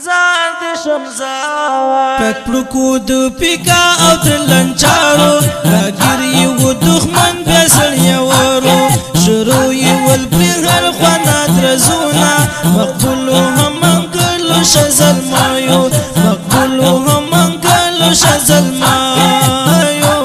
زار د شمزار پک پړکو د پیکا او د لنچارو راګری و دښمن بسړیا ورو شروع یې ول پر هر خوانا درزونا مقبولو هم انګلو شزل مایو مقبولو هم انګلو شزل مایو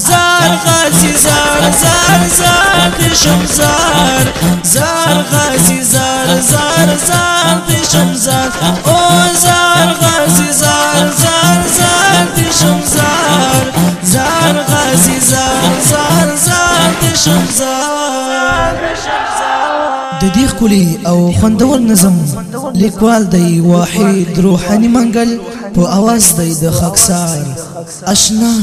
زار غازی زار زار زار د شمزار زار غازی زار زار زار د شمزار او زار غازی زار زار زار د شمزار زار غازی زار زار زار د شمزار د دې خولي او خوندور نظم لیکوال دی واحد روحاني منګل په आवाज دی د خاکسار آشنا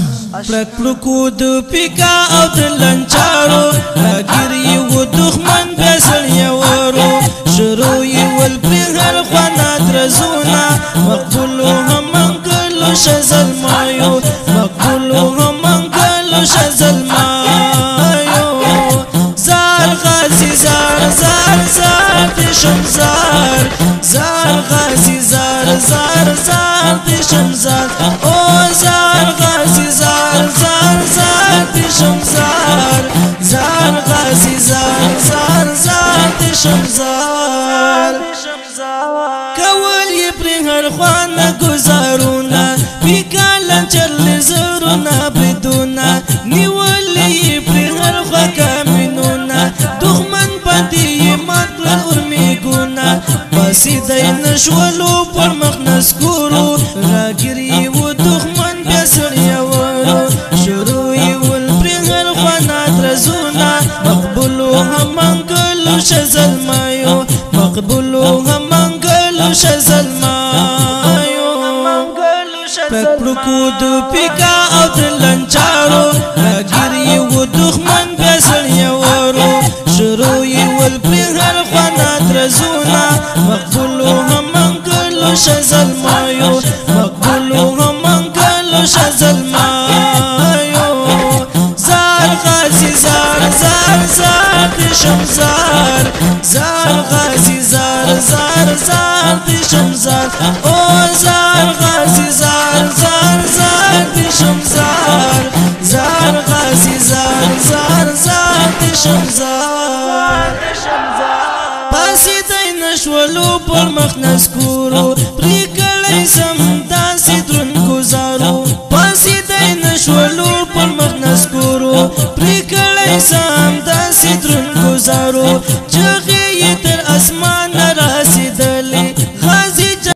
پړکو د پیکا او د لنچارو راګری و دښمن بسړیا ورو شروع یې ول پر هر خوانا درزونا مقبولو هم انګلو شزل مایو مقبولو هم انګلو شزل مایو زار غازی زار زار زار د شمزار زار غازی زار زار زار د شمزار او زار غازی زار زار زار د شمزار زار غازی زار زار زار د شمزار کول یې پر هر خوانا گزارونا پیکالن چل زرونا بدونا نیول یې پر هر خوا کامینونا دښمن باندې یې مات ورمیګونا پسې دی نشولو پر مخ نسکورو راګري و دښمن بیا سړیا ورو شروع یې ول پر هر خوانا درزونا مقبولو هم انګلو شزل مایو مقبولو هم انګلو شزل مایو پړکو د پیکا او د لنچارو راګري و دښمن بیا سړیا ورو شروع یې ول پر هر خوانا درزونا مقبولو هم انګلو شزل مایو مقبولو هم انګلو شزل مایو زار غازی زار زار زار د شمزار زار غازی زار زار زار د شمزار او زار غازی زار زار زار د شمزار زار غازی زار زار زار د شمزار پاسې دی نشولو پر مخ نسکورو پرې کړی سم داسې دروند ګزارو پاسې دی نشولو پر مخ نسکورو پرې کړی سم داسې دروند ګزارو